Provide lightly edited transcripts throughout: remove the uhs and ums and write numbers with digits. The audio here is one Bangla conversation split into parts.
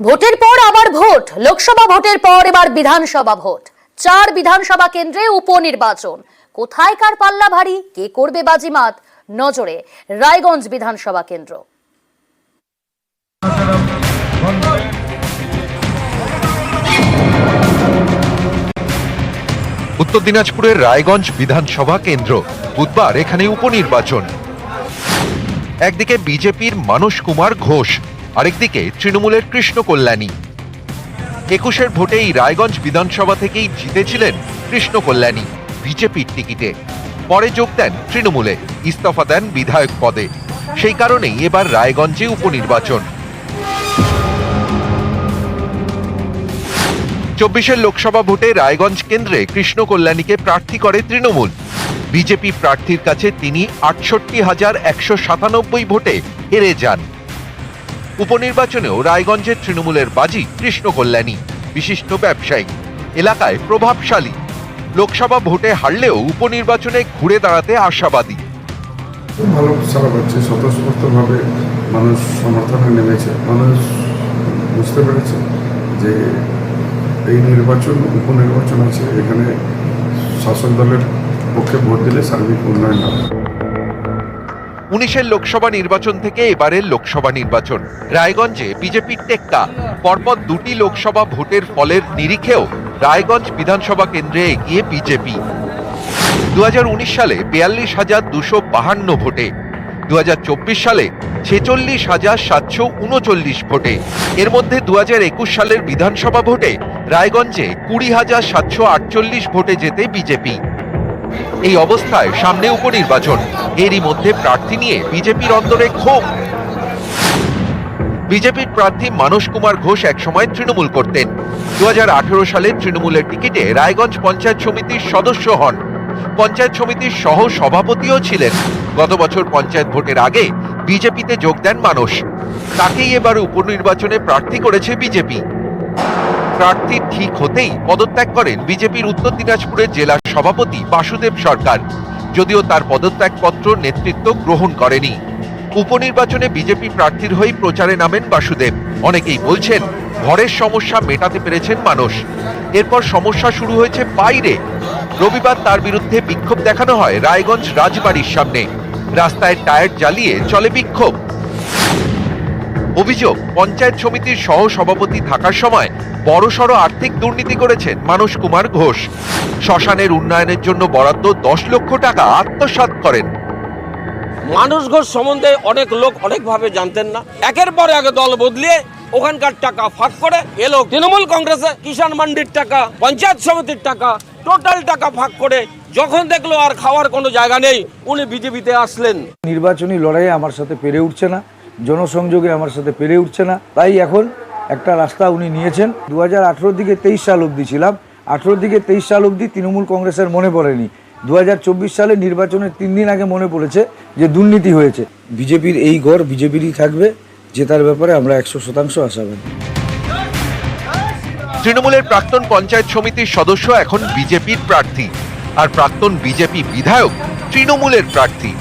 ভোটের পর আবার ভোট। লোকসভা ভোটের পর এবার বিধানসভা ভোট। 4 বিধানসভা কেন্দ্রে উপনির্বাচন। কোথায় কার পাল্লা ভারী, কে করবে বাজিমাত? নজরে রায়গঞ্জ বিধানসভা কেন্দ্র। উত্তর দিনাজপুরের রায়গঞ্জ বিধানসভা কেন্দ্র। বুধবার এখানে উপনির্বাচন। একদিকে বিজেপির মানস কুমার ঘোষ, আরেকদিকে তৃণমূলের কৃষ্ণ কল্যাণী। 21-এর ভোটে এই রায়গঞ্জ বিধানসভা থেকেই জিতেছিলেন কৃষ্ণ কল্যাণী বিজেপির টিকিটে। পরে যোগ দেন তৃণমূলে, ইস্তফা দেন বিধায়ক পদে। সেই কারণেই এবার রায়গঞ্জে উপনির্বাচন। 24-এর লোকসভা ভোটে রায়গঞ্জ কেন্দ্রে কৃষ্ণ কল্যাণীকে প্রার্থী করে তৃণমূল। বিজেপি প্রার্থীর কাছে তিনি 68,197 ভোটে হেরে যান। উপনির্বাচনেও রায়গঞ্জের তৃণমূলের বাজি কৃষ্ণ কল্যাণী, বিশিষ্ট ব্যবসায়ী, এলাকায় প্রভাবশালী। লোকসভা ভোটে হারলেও উপনির্বাচনে ঘুরে দাঁড়াতে আশাবাদী। ভালো সারা পাচ্ছে, স্বতঃস্ফূর্তভাবে মানুষ সমর্থনে নেমেছে। মানুষ বুঝতে পেরেছে যে এই নির্বাচন উপনির্বাচন আছে, এখানে শাসক দলের পক্ষে ভোট দিলে সার্বিক উন্নয়ন হবে। 19-এর লোকসভা নির্বাচন থেকে এবারের লোকসভা নির্বাচন। রায়গঞ্জে বিজেপির টেক্কা। পরপর 2টি লোকসভা ভোটের ফলের নিরিখেও রায়গঞ্জ বিধানসভা কেন্দ্রে এগিয়ে বিজেপি। 2019 সালে 42,252 ভোটে, 2024 সালে 46,739 ভোটে। এর মধ্যে 2021 সালের বিধানসভা ভোটে রায়গঞ্জে 20,748 ভোটে জেতে বিজেপি। এই অবস্থায় সামনে উপনির্বাচন। এরই মধ্যে প্রার্থী নিয়ে বিজেপির অন্তরে ক্ষোভ। বিজেপির প্রার্থী মানস কুমার ঘোষ একসময় তৃণমূল করতেন। 2018 সালে তৃণমূলের টিকিটে রায়গঞ্জ পঞ্চায়েত সমিতির সদস্য হন। পঞ্চায়েত সমিতির সহ সভাপতিও ছিলেন। গত বছর পঞ্চায়েত ভোটের আগে বিজেপিতে যোগ দেন মানস। তাকেই এবার উপনির্বাচনে প্রার্থী করেছে বিজেপি। প্রার্থী ঠিক হতেই পদত্যাগ করেন বিজেপির উত্তর দিনাজপুরের জেলা সভাপতি বাসুদেব সরকার, যদিও তার পদত্যাগপত্র নেতৃত্ব গ্রহণ করেনি। উপনির্বাচনে বিজেপি প্রার্থীর হয়ে প্রচারে নামেন বাসুদেব। অনেকেই বলছেন ঘরের সমস্যা মেটাতে পেরেছেন মানস। এরপর সমস্যা শুরু হয়েছে বাইরে। রবিবার তার বিরুদ্ধে বিক্ষোভ দেখানো হয় রায়গঞ্জ রাজবাড়ির সামনে। রাস্তায় টায়ার জ্বালিয়ে চলে বিক্ষোভ। অভিযোগ, পঞ্চায়েত সমিতির সহ সভাপতি থাকার সময় বড়সড় আর্থিক দুর্নীতি করেছেন মানস কুমার ঘোষ। শ্মশানের উন্নয়নের জন্য বরাদ্দ 10 লক্ষ টাকা আত্মসাৎ করেন। মানস ঘোষ সম্বন্ধে অনেক লোক অনেকভাবে জানতেন না। একের পর এক দল বদলিয়ে ওখানকার টাকা ফাঁক করে এলো তৃণমূল কংগ্রেসে। কিষাণ মান্ডির টাকা, পঞ্চায়েত সমিতির টাকা, টোটাল টাকা ফাঁক করে যখন দেখলো আর খাওয়ার কোনো জায়গা নেই, উনি বিজেপিতে আসলেন। নির্বাচনী লড়াইয়ে আমার সাথে পেরে উঠছে না, জনসংযোগে আমার সাথে পেরে উঠছে না, তাই এখন একটা রাস্তা উনি নিয়েছেন। 2018 দিকে 23 সাল অবধি ছিলাম, 18 দিকে 23 সাল অবধি তৃণমূল কংগ্রেসের মনে পড়েনি। 2024 সালে নির্বাচনের 3 দিন আগে মনে পড়েছে যে দুর্নীতি হয়েছে। বিজেপির এই গড় বিজেপিরই থাকবে, জেতার ব্যাপারে আমরা 100% আশাবাদী। তৃণমূলের প্রাক্তন পঞ্চায়েত সমিতির সদস্য এখন বিজেপির প্রার্থী, আর প্রাক্তন বিজেপি বিধায়ক তৃণমূলের প্রার্থী।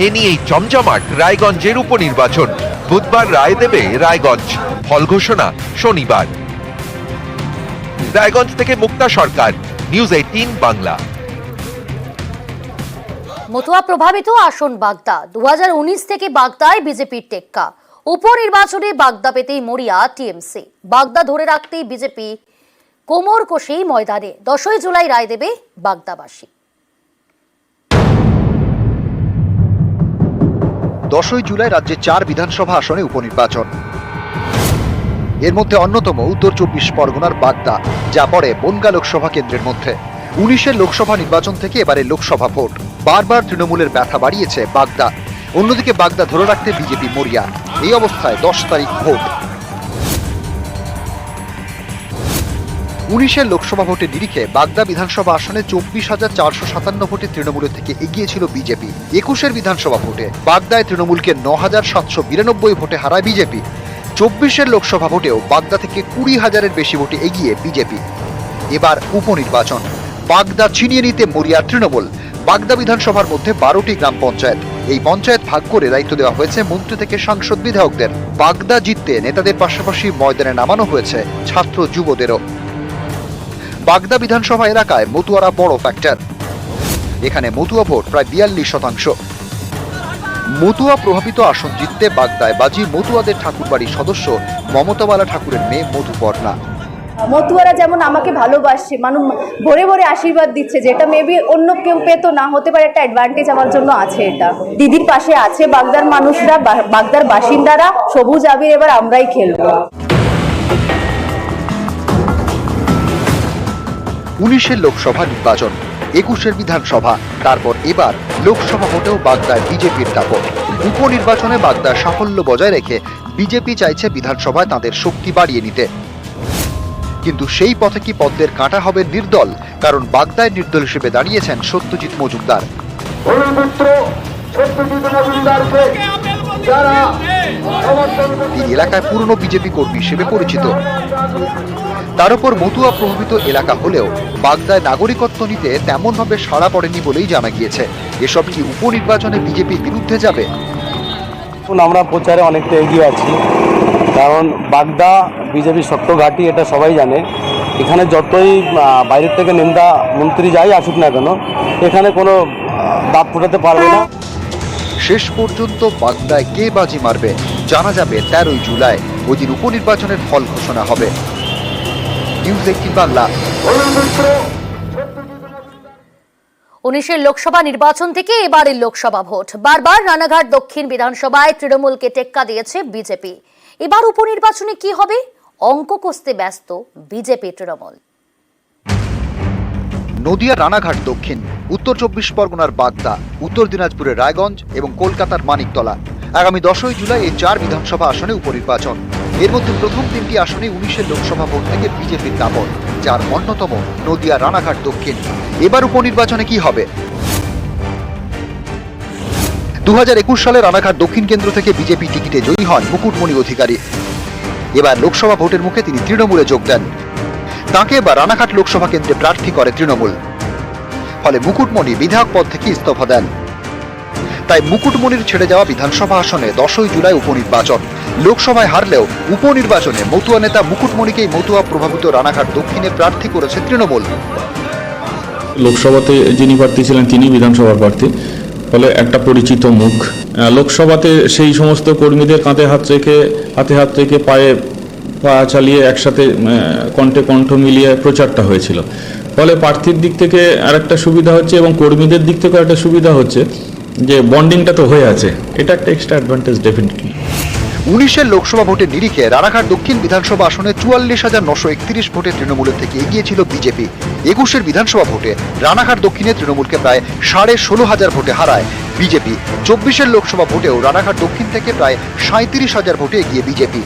এ নিয়েই জমজমাট রায়গঞ্জের উপনির্বাচন। বুধবার রায় দেবে রায়গঞ্জ, ফল ঘোষণা শনিবার। রায়গঞ্জ থেকে মুক্তা সরকার, নিউজ 18 বাংলা। মতুয়া প্রভাবিত আসন বাগদা। 2019 থেকে বাগদায় বিজেপির টেক্কা। উপনির্বাচনে বাগদা পেতেই মরিয়া টিএমসি। বাগদা ধরে রাখতেই বিজেপি কোমর কষেই ময়দানে। 10ই জুলাই রায় দেবে বাগদাবাসী। 10ই জুলাই রাজ্যে 4 বিধানসভা আসনে উপনির্বাচন। এর মধ্যে অন্যতম উত্তর 24 পরগনার বাগদা, যা পড়ে বনগা লোকসভা কেন্দ্রের মধ্যে। 19-এর লোকসভা নির্বাচন থেকে এবারে লোকসভা ভোট। বারবার তৃণমূলের ব্যথা বাড়িয়েছে বাগদা। অন্যদিকে বাগদা ধরে রাখতে বিজেপি মরিয়া। এই অবস্থায় 10 তারিখ ভোট। 19-এর লোকসভা ভোটের নিরিখে বাগদা বিধানসভা আসনে 24,457 ভোটে তৃণমূলের থেকে এগিয়েছিল বিজেপি। 21-এর বিধানসভা ভোটে বাগদায় তৃণমূলকে 9,792 ভোটে হারায় বিজেপি। 24-এর লোকসভা ভোটেও বাগদা থেকে 20,000-এর বেশি ভোটে এগিয়ে বিজেপি। এবার উপনির্বাচন। বাগদা ছিনিয়ে নিতে মরিয়া তৃণমূল। বাগদা বিধানসভার মধ্যে 12টি গ্রাম পঞ্চায়েত, এই পঞ্চায়েত ভাগ করে দায়িত্ব দেওয়া হয়েছে মন্ত্রী থেকে সাংসদ বিধায়কদের। বাগদা জিততে নেতাদের পাশাপাশি ময়দানে নামানো হয়েছে ছাত্র যুবদেরও। বাগদা বিধানসভা এলাকায় মতুয়ারা বড় ফ্যাক্টর। এখানে মতুয়া ভোট প্রায় 42%। মতুয়া প্রভাবিত আসন জিততে বাগদায় বাজি মতুয়াদের ঠাকুরবাড়ির সদস্য মমতাবালা ঠাকুরের মেয়ে মধুপর্ণা। মতুয়ারা যেমন আমাকে ভালোবাসছে, মানুষ ভরে ভরে আশীর্বাদ দিচ্ছে, যেটা মেবি অন্য কেউ পেতো না, হতে পারে একটা অ্যাডভান্টেজ আমার জন্য আছে। এটা দিদির পাশে আছে বাগদার মানুষরা, বাগদার বাসিন্দারা। সবুজ আবির এবার আমরাই খেলবো। 19-এর লোকসভা নির্বাচন, 21-এর বিধানসভা, তারপর এবার লোকসভা ভোটেও বাগদায় বিজেপির দাপট। উপনির্বাচনে বাগদার সাফল্য বজায় রেখে বিজেপি চাইছে বিধানসভায় তাদের শক্তি বাড়িয়ে নিতে। কিন্তু সেই পথে কি পদ্মের কাঁটা হবে নির্দল? কারণ বাগদায় নির্দল হিসেবে দাঁড়িয়েছেন সত্যজিৎ মজুমদার। তিনি এলাকায় পুরনো বিজেপি কর্মী হিসেবে পরিচিত। তার উপর মতুয়া প্রভাবিত এলাকা হলেও বাগদায় নাগরিকত্ব নিতে তেমনভাবে সাড়া পড়েনি বলেই জানা গিয়েছে। এসব কি উপনির্বাচনে বিজেপির বিরুদ্ধে যাবে? আমরা প্রচারে অনেকটা এগিয়ে আছি, কারণ বাগদা বিজেপির শক্ত ঘাঁটি, এটা সবাই জানে। এখানে যতই বাইরের থেকে নেতা মন্ত্রী যাই আসুক না কেন, এখানে কোনো দাঁত ফোটাতে পারবে না। শেষ পর্যন্ত বাগদায় কে বাজি মারবে জানা যাবে 13ই জুলাই। ওই দিন উপনির্বাচনের ফল ঘোষণা হবে। নিউজ 18 বাংলা। 19-এর লোকসভা নির্বাচন থেকে এবারের লোকসভা ভোট। বারবার রানাঘাট দক্ষিণ বিধানসভায় তৃণমূলকে টেক্কা দিয়েছে বিজেপি। এবার উপনির্বাচনে কি হবে? অঙ্ক কষতে ব্যস্ত বিজেপি তৃণমূল। নদিয়া রানাঘাট দক্ষিণ, উত্তর 24 পরগনার বাগদা, উত্তর দিনাজপুরের রায়গঞ্জ এবং কলকাতার মানিকতলা। আগামী 10ই জুলাই এই 4 বিধানসভা আসনে উপনির্বাচন। এর মধ্যে প্রথম 3টি আসনে 19-এর লোকসভা ভোট থেকে বিজেপির দাপট, যার অন্যতম নদিয়া রানাঘাট দক্ষিণ। এবার উপনির্বাচনে কি হবে? 2021 সালে রানাঘাট দক্ষিণ কেন্দ্র থেকে বিজেপি টিকিটে জয়ী হন মুকুটমণি অধিকারী। এবার লোকসভা ভোটের মুখে তিনি তৃণমূলে যোগ দেন। তাঁকে এবার রানাঘাট লোকসভা কেন্দ্রে প্রার্থী করে তৃণমূল। ফলে মুকুটমণি বিধায়ক পদ থেকে ইস্তফা দেন। তাই মুকুটমণির ছেড়ে যাওয়া বিধানসভা আসনে 10ই জুলাই উপনির্বাচন। লোকসভায় হারলেও উপনির্বাচনে মতুয়া নেতা মুকুটমণিকেই মতুয়া প্রভাবিত রানাঘাট দক্ষিণে প্রার্থী করেছে তৃণমূল। লোকসভাতে যিনি প্রার্থী ছিলেন তিনি বিধানসভার প্রার্থী, ফলে একটা পরিচিত মুখ। লোকসভাতে সেই সমস্ত কর্মীদের কাঁধে হাত রেখে পায়ে পা চালিয়ে একসাথে কণ্ঠে কণ্ঠ মিলিয়ে প্রচারটা হয়েছিল। ফলে প্রার্থীর দিক থেকে আরেকটা সুবিধা হচ্ছে এবং কর্মীদের দিক থেকেও একটা সুবিধা হচ্ছে যে বন্ডিংটা তো হয়ে আছে। এটা একটা এক্সট্রা অ্যাডভান্টেজ ডেফিনেটলি। 19-এর লোকসভা ভোটের নিরিখে রানাঘাট দক্ষিণ বিধানসভা আসনে 44,931 ভোটে তৃণমূলের থেকে এগিয়ে ছিল বিজেপি। 21-এর বিধানসভা ভোটে রানাঘাট দক্ষিণে তৃণমূলকে প্রায় 16,500 ভোটে হারায় বিজেপি। 24-এর লোকসভা ভোটেও রানাঘাট দক্ষিণ থেকে প্রায় 37,000 ভোটে এগিয়ে বিজেপি।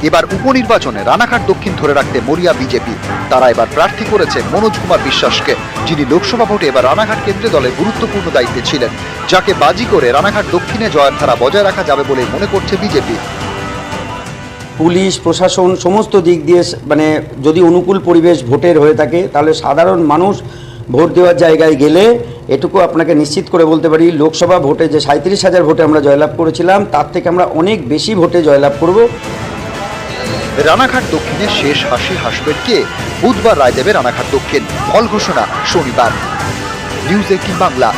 এবার উপনির্বাচনে রানাঘাট দক্ষিণ ধরে রাখতে মরিয়া বিজেপি। তারা এবার প্রার্থী করেছে মনোজ কুমার বিশ্বাসকে, যিনি লোকসভা ভোটে এবার রানাঘাট কেন্দ্রে দলের গুরুত্বপূর্ণ দায়িত্বে ছিলেন, যাকে বাজি করে রানাঘাট দক্ষিণে জয়ের ধারা বজায় রাখা যাবে বলে মনে করছে বিজেপি। পুলিশ প্রশাসন সমস্ত দিক দিয়ে যদি অনুকূল পরিবেশ ভোটের হয়ে থাকে, তাহলে সাধারণ মানুষ ভোট দেওয়ার জায়গায় গেলে এটুকু আপনাকে নিশ্চিত করে বলতে পারি, লোকসভা ভোটে যে 37,000 ভোটে আমরা জয়লাভ করেছিলাম, তার থেকে আমরা অনেক বেশি ভোটে জয়লাভ করব। রানাঘাট দক্ষিণে শেষ হাসি হাসবেন কে? বুধবার রায় দেবে রানাঘাট দক্ষিণ। ফল ঘোষণা শনিবার। নিউজ 18 বাংলা।